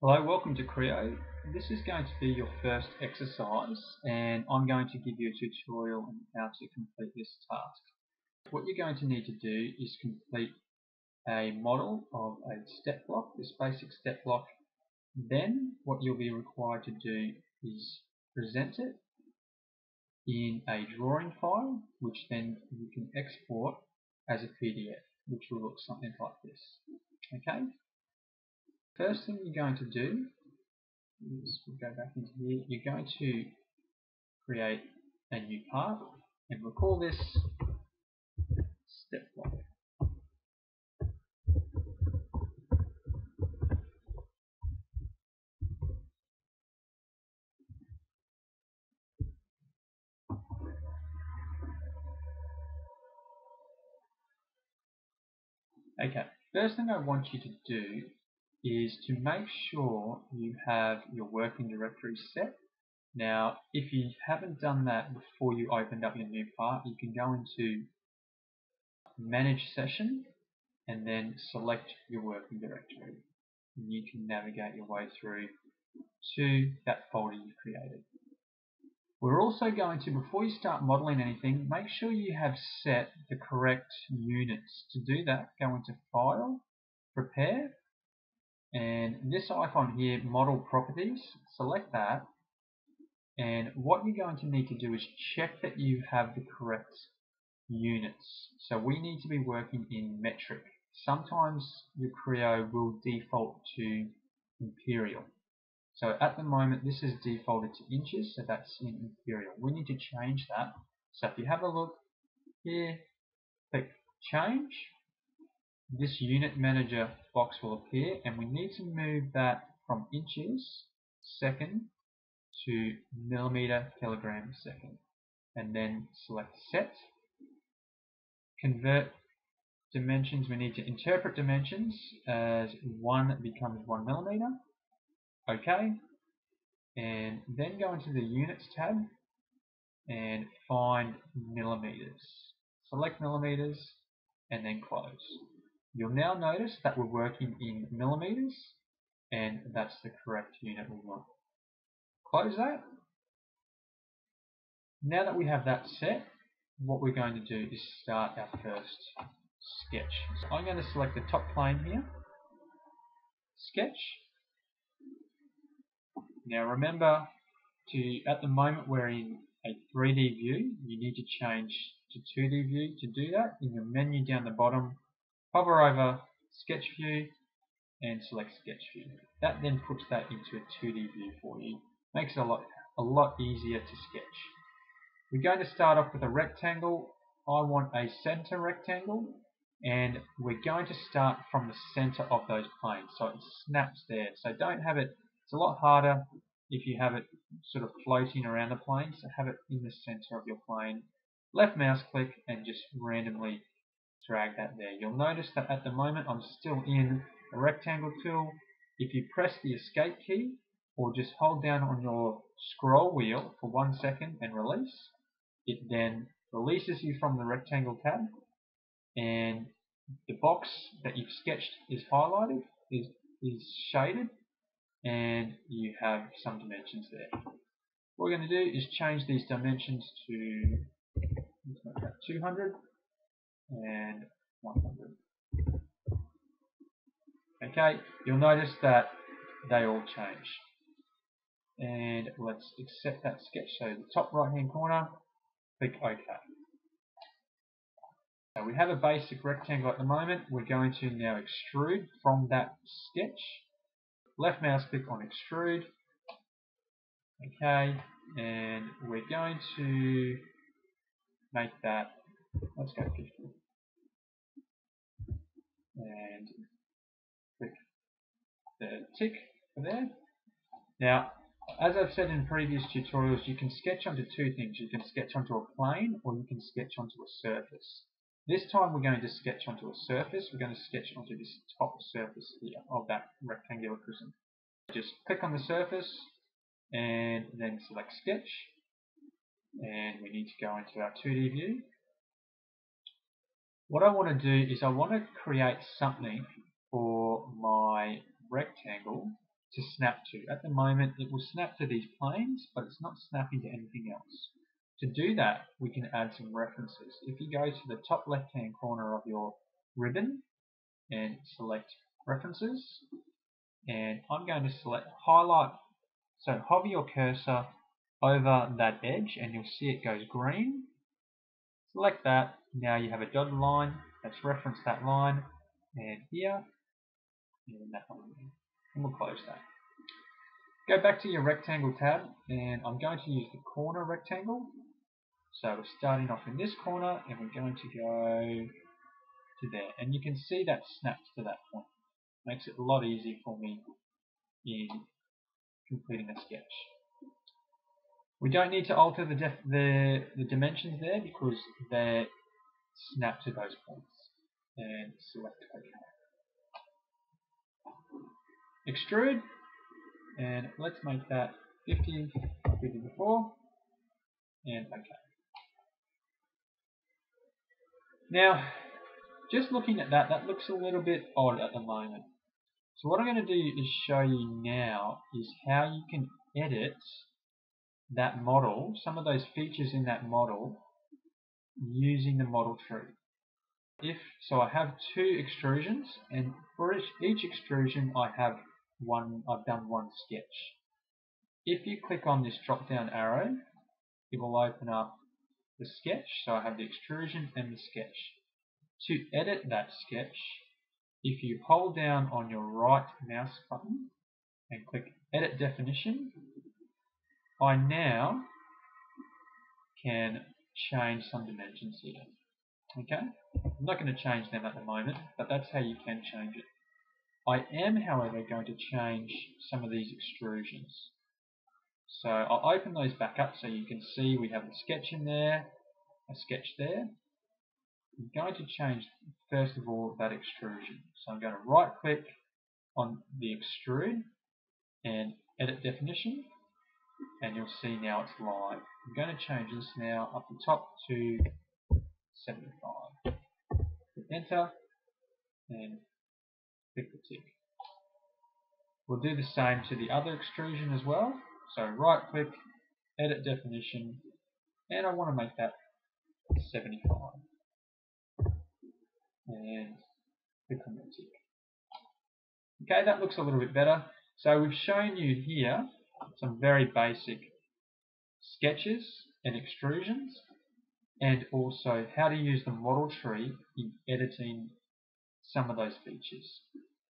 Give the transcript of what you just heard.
Hello, welcome to Creo. This is going to be your first exercise and I'm going to give you a tutorial on how to complete this task. What you're going to need to do is complete a model of a step block, this basic step block. Then what you'll be required to do is present it in a drawing file, which then you can export as a PDF, which will look something like this. Okay? First thing you're going to do is we'll go back into here. You're going to create a new part and we'll call this step block. Okay, first thing I want you to do is to make sure you have your working directory set. Now, if you haven't done that before you opened up your new part, you can go into Manage Session and then select your working directory. And you can navigate your way through to that folder you created. We're also going to, before you start modeling anything, make sure you have set the correct units. To do that, go into File, Prepare, and this icon here, Model Properties, select that. And what you're going to need to do is check that you have the correct units. So we need to be working in metric. Sometimes your Creo will default to imperial. So at the moment this is defaulted to inches, so that's in imperial. We need to change that. So if you have a look here, click change, this unit manager box will appear and we need to move that from inches second to millimeter kilogram second. And then select set. Convert dimensions, we need to interpret dimensions as 1 becomes 1 millimeter. OK. And then go into the Units tab and find millimeters. Select millimeters and then close. You'll now notice that we're working in millimeters and that's the correct unit we want. Close that. Now that we have that set, what we're going to do is start our first sketch. So I'm going to select the top plane here, sketch. Now remember, at the moment we're in a 3D view, you need to change to 2D view. To do that, in your menu down the bottom, hover over sketch view and select sketch view. That then puts that into a 2D view for you. Makes it a lot easier to sketch. We're going to start off with a rectangle. I want a center rectangle and we're going to start from the center of those planes so it snaps there. So don't have it, it's a lot harder if you have it sort of floating around the plane, so have it in the center of your plane. Left mouse click and just randomly drag that there. You'll notice that at the moment I'm still in a rectangle tool. If you press the escape key or just hold down on your scroll wheel for 1 second and release, it then releases you from the rectangle tab and the box that you've sketched is highlighted, is shaded, and you have some dimensions there. What we're going to do is change these dimensions to 200 and 100. Okay, you'll notice that they all change. And let's accept that sketch. So the top right hand corner, click OK. So we have a basic rectangle at the moment. We're going to now extrude from that sketch. Left mouse click on extrude. Okay, and we're going to make that, let's go 50. And click the tick for there. Now, as I've said in previous tutorials, you can sketch onto two things. You can sketch onto a plane or you can sketch onto a surface. This time we're going to sketch onto a surface. We're going to sketch onto this top surface here of that rectangular prism. Just click on the surface and then select sketch. And we need to go into our 2D view. What I want to do is I want to create something for my rectangle to snap to. At the moment, it will snap to these planes, but it's not snapping to anything else. To do that, we can add some references. If you go to the top left-hand corner of your ribbon and select References, and I'm going to select Highlight. So hover your cursor over that edge and you'll see it goes green. Select that. Now you have a dotted line. Let's reference that line, and here, and that one, and we'll close that. Go back to your rectangle tab, and I'm going to use the corner rectangle. So we're starting off in this corner, and we're going to go to there, and you can see that snaps to that point. Makes it a lot easier for me in completing a sketch. We don't need to alter the dimensions there because they're snapped to those points. And select OK. Extrude, and let's make that 50 like we did before, and OK. Now, just looking at that, that looks a little bit odd at the moment. So what I'm going to do is show you now is how you can edit that model, some of those features in that model, using the model tree. So I have two extrusions, and for each extrusion I've done one sketch. If you click on this drop down arrow, it will open up the sketch. So I have the extrusion and the sketch. To edit that sketch, if you hold down on your right mouse button and click Edit Definition, I now can change some dimensions here. Okay? I'm not going to change them at the moment, but that's how you can change it. I am, however, going to change some of these extrusions. So I'll open those back up so you can see we have a sketch in there, a sketch there. I'm going to change, first of all, that extrusion. So I'm going to right click on the extrude and edit definition, and you'll see now it's live. I'm going to change this now up the top to 75. Hit enter and click the tick. We'll do the same to the other extrusion as well. So right click, edit definition, and I want to make that 75. And click on the tick. Okay, that looks a little bit better. So we've shown you here some very basic sketches and extrusions, and also how to use the model tree in editing some of those features.